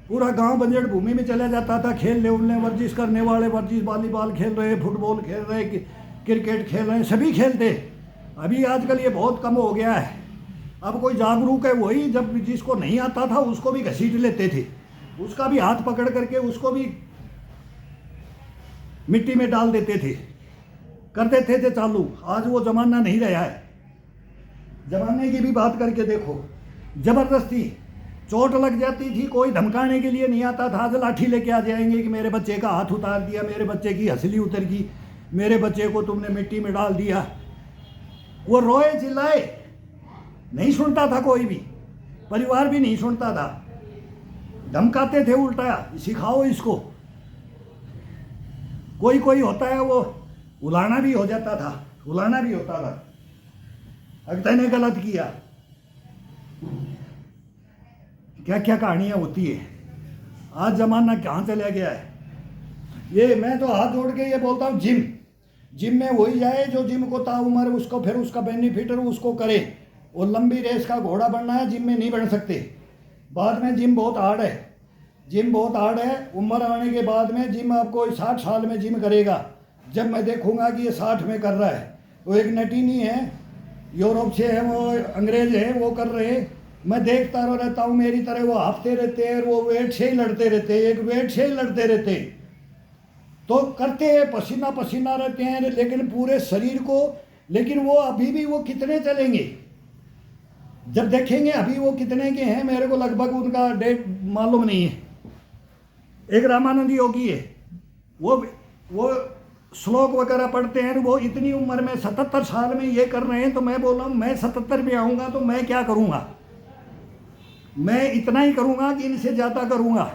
पूरा गांव बंजड़ भूमि में चला जाता था। खेलने उलने, वर्जिश करने वाले वर्जिश, वॉलीबॉल खेल रहे, फुटबॉल खेल रहे, क्रिकेट खेल रहे, सभी खेलते। अभी आजकल ये बहुत कम हो गया है। अब कोई जागरूक है वही, जब जिसको नहीं आता था उसको भी घसीट लेते थे, उसका भी हाथ पकड़ करके उसको भी मिट्टी में डाल देते थे, कर देते थे चालू। आज वो जमाना नहीं रहा है। जमाने की भी बात करके देखो, जबरदस्ती चोट लग जाती थी, कोई धमकाने के लिए नहीं आता था। आज लाठी लेके आ जाएंगे कि मेरे बच्चे का हाथ उतार दिया, मेरे बच्चे की हंसली उतर गई, मेरे बच्चे को तुमने मिट्टी में डाल दिया। वो रोए चिल्लाए, नहीं सुनता था कोई भी, परिवार भी नहीं सुनता था, धमकाते थे उल्टा, सिखाओ इसको। कोई कोई होता है वो उलाना भी हो जाता था, उलाना भी होता था, अगर ने गलत किया। क्या क्या कहानियां होती है। आज जमाना कहाँ चला गया है। ये मैं तो हाथ जोड़ के ये बोलता हूँ, जिम में वही जाए जो जिम को ताउम्र उसको, फिर उसका बेनिफिट उसको करे। और लंबी रेस का घोड़ा बनना है, जिम में नहीं बन सकते। बाद में जिम बहुत हार्ड है, जिम बहुत हार्ड है। उम्र आने के बाद में जिम आपको 60 साल में जिम करेगा। जब मैं देखूंगा कि ये 60 में कर रहा है, वो एक नटीनी है, यूरोप से है, वो अंग्रेज है, वो कर रहे हैं, मैं देखता रहता हूँ। मेरी तरह वो हाफते रहते हैं, वो वेट से ही लड़ते रहते हैं, एक वेट से ही लड़ते रहते हैं। तो करते हैं, पसीना पसीना रहते हैं, लेकिन पूरे शरीर को। लेकिन वो अभी भी वो कितने चलेंगे, जब देखेंगे अभी वो कितने के हैं, मेरे को लगभग उनका डेट मालूम नहीं है। एक रामानंद योगी है, वो श्लोक वगैरह पढ़ते हैं, वो इतनी उम्र में 77 साल में ये कर रहे हैं। तो मैं बोल रहा हूँ, मैं 77 में आऊँगा तो मैं क्या करूँगा। मैं इतना ही करूँगा कि इनसे ज़्यादा करूँगा।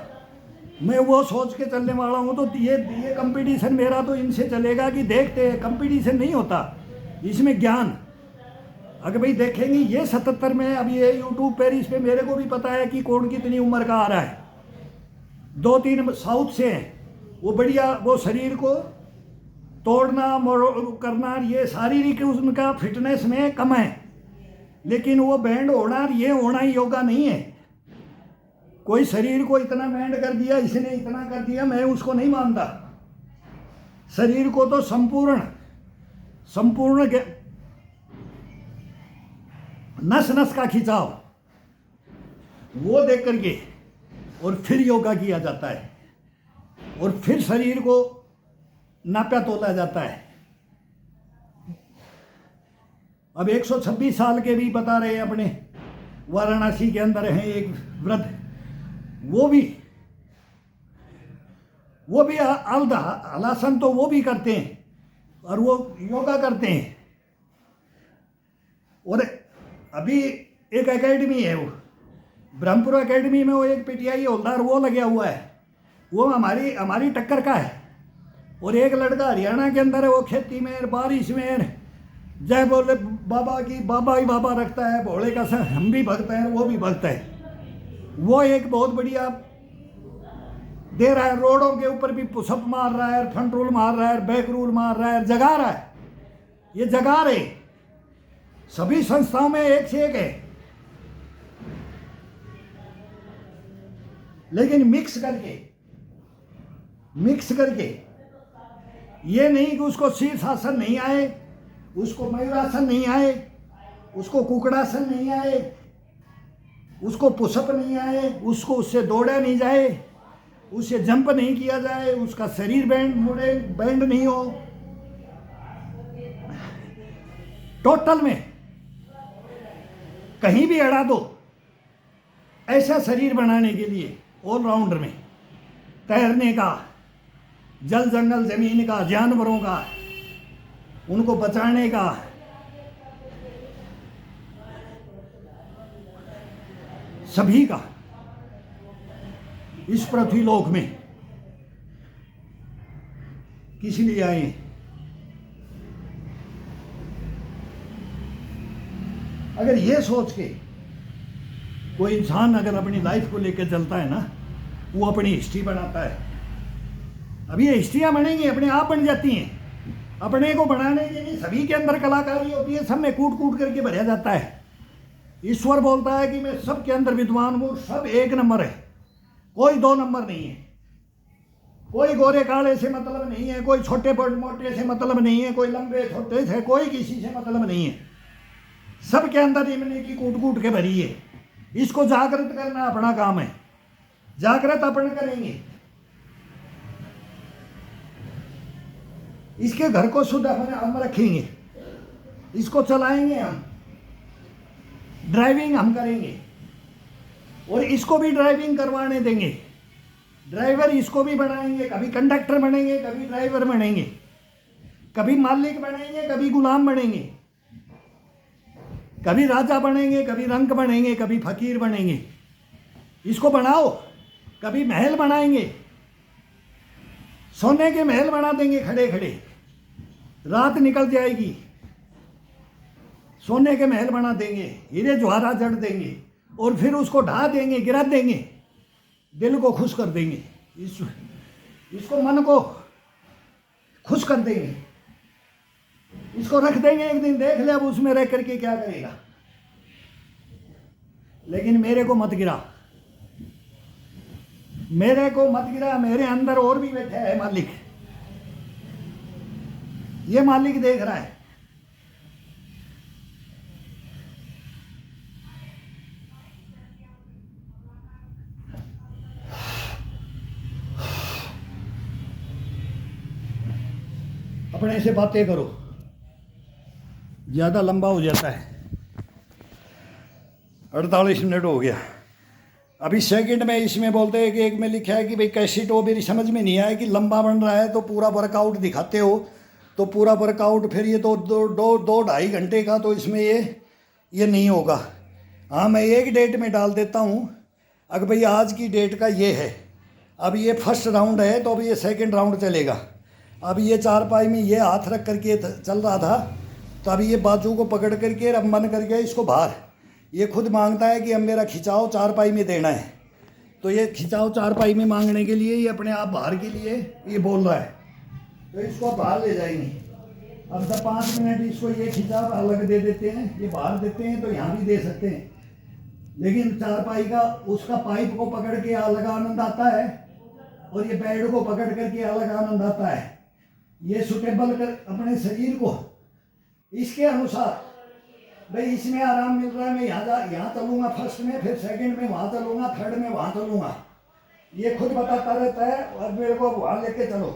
मैं वो सोच के चलने वाला हूँ। तो ये कंपटीशन मेरा तो इनसे चलेगा कि देखते हैं, कंपटीशन नहीं होता इसमें, ज्ञान। अगर भाई देखेंगे ये 77 में, अब ये यूट्यूब पर इस पर मेरे को भी पता है कि कौन कितनी उम्र का आ रहा है। 2-3 साउथ से हैं, वो बढ़िया, वो शरीर को तोड़ना करना, ये शारीरिक उनका फिटनेस में कम है। लेकिन वो बैंड होना, ये होना ही योगा नहीं है। कोई शरीर को इतना बैंड कर दिया, इसने इतना कर दिया, मैं उसको नहीं मानता। शरीर को तो संपूर्ण नस नस का खिंचाव, वो देख करके और फिर योगा किया जाता है, और फिर शरीर को नापा तोला जाता है। अब 126 साल के भी बता रहे हैं, अपने वाराणसी के अंदर हैं एक वृद्ध, वो भी हलासन तो वो भी करते हैं, और वो योगा करते हैं। और अभी एक एकेडमी है, वो ब्रह्मपुर एकेडमी में वो एक पीटीआई हवलदार वो लगा हुआ है, वो हमारी हमारी टक्कर का है। और एक लड़का हरियाणा के अंदर है, वो खेती में बारिश में जय बोले बाबा की बाबा ही बाबा रखता है, भोले का सर हम भी भक्त हैं वो भी भक्त है। वो एक बहुत बढ़िया दे रहा है, रोडों के ऊपर भी पुशअप मार रहा है, फ्रंट रूल मार रहा है, बैक रूल मार रहा है, जगा रहा है। ये जगा रहे सभी संस्थाओं में एक से एक है, लेकिन मिक्स करके ये नहीं कि उसको शीर्षासन नहीं आए, उसको मयूरासन नहीं आए, उसको कुकड़ासन नहीं आए, उसको पुशअप नहीं आए, उसको उससे दौड़ा नहीं जाए, उससे जंप नहीं किया जाए, उसका शरीर बैंड नहीं हो। टोटल में कहीं भी अड़ा दो, ऐसा शरीर बनाने के लिए ऑलराउंडर में तैरने का, जल जंगल जमीन का, जानवरों का, उनको बचाने का, सभी का इस पृथ्वी लोक में किस लिए आए? अगर ये सोच के कोई इंसान अगर अपनी लाइफ को लेकर चलता है ना, वो अपनी हिस्ट्री बनाता है। अभी ये हिस्ट्रियां बनेंगी, अपने आप बन जाती हैं। अपने को बनाने के लिए सभी के अंदर कलाकारी होती है, सब में कूट कूट करके भरा जाता है। ईश्वर बोलता है कि मैं सबके अंदर विद्वान हूँ, सब एक नंबर है, कोई दो नंबर नहीं है। कोई गोरे काले से मतलब नहीं है, कोई छोटे मोटे से मतलब नहीं है, कोई लंबे छोटे से, कोई किसी से मतलब नहीं है। सबके अंदर इम्यूनिटी कूट कूट के भरी है। इसको जागृत करना अपना काम है, जागृत अपन करेंगे। इसके घर को शुद्ध हम रखेंगे, इसको चलाएंगे हम, ड्राइविंग हम करेंगे और इसको भी ड्राइविंग करवाने देंगे। ड्राइवर इसको भी बनाएंगे, कभी कंडक्टर बनेंगे, कभी ड्राइवर बनेंगे, कभी मालिक बनेंगे, कभी गुलाम बनेंगे, कभी राजा बनेंगे, कभी रंक बनेंगे, कभी फकीर बनेंगे। इसको बनाओ, कभी महल बनाएंगे, सोने के महल बना देंगे खड़े खड़े, रात निकल जाएगी, सोने के महल बना देंगे, हीरे ज्वारा जड़ देंगे और फिर उसको ढा देंगे, गिरा देंगे, दिल को खुश कर देंगे, इसको मन को खुश कर देंगे, इसको रख देंगे। एक दिन देख ले अब उसमें रह करके क्या करेगा। लेकिन मेरे को मत गिरा, मेरे को मत गिरा। मेरे अंदर और भी बैठा है मालिक, ये मालिक देख रहा है। अपने से बातें करो, ज़्यादा लंबा हो जाता है। 48 मिनट हो गया। अभी सेकंड में इसमें बोलते हैं कि एक में लिखा है कि भाई कैसेट वो मेरी समझ में नहीं आया कि लंबा बन रहा है तो पूरा वर्कआउट दिखाते हो, तो पूरा वर्कआउट फिर ये तो दो ढाई घंटे का, तो इसमें ये नहीं होगा। हाँ, मैं एक डेट में डाल देता हूँ। अगर भाई आज की डेट का ये है, अब ये फर्स्ट राउंड है तो अब ये सेकंड राउंड चलेगा। अब ये चारपाई में ये हाथ रख करके चल रहा था, तो अभी ये बाजू को पकड़ करके अब मन कर गया इसको बाहर, ये खुद मांगता है कि अब मेरा खिंचाव चारपाई में देना है। तो ये खिंचाव चारपाई में मांगने के लिए ये अपने आप बाहर के लिए ये बोल रहा है, तो इसको बाहर ले जाएंगे। अब 5 मिनट इसको ये खिंचाव अलग दे देते हैं, ये बाहर देते हैं, तो यहाँ भी दे सकते हैं। लेकिन चारपाई का उसका पाइप को पकड़ के अलग आनंद आता है और ये बेड को पकड़ करके अलग आनंद आता है। ये सुटेबल कर अपने शरीर को इसके अनुसार, भाई इसमें आराम मिल रहा है, मैं यहाँ चलूँगा फर्स्ट में, फिर सेकंड में वहाँ चलूँगा, थर्ड में वहाँ चलूँगा, ये खुद बताता रहता है। और मेरे को वहाँ लेके चलो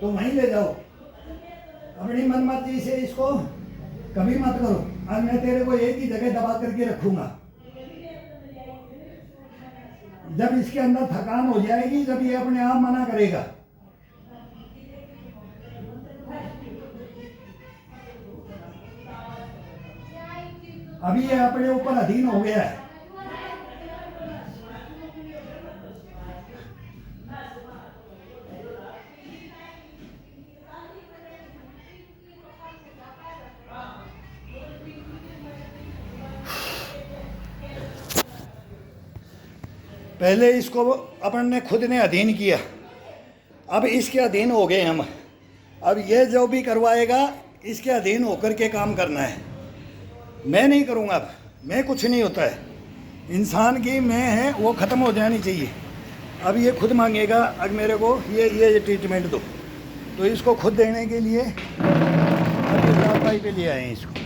तो वहीं ले जाओ, अपनी मनमर्जी से इसको कभी मत करो। और मैं तेरे को एक ही जगह दबा करके रखूँगा। जब इसके अंदर थकान हो जाएगी, जब ये अपने आप मना करेगा। अभी ये अपने ऊपर अधीन हो गया है, पहले इसको अपन ने खुद ने अधीन किया, अब इसके अधीन हो गए हम। अब ये जो भी करवाएगा इसके अधीन होकर के काम करना है। मैं नहीं करूँगा, अब मैं कुछ नहीं होता है। इंसान की मैं है वो ख़त्म हो जानी चाहिए। अब ये खुद मांगेगा अब मेरे को ये ट्रीटमेंट दो, तो इसको खुद देने के लिए अब ये लापरवाही पे ले आए हैं इसको।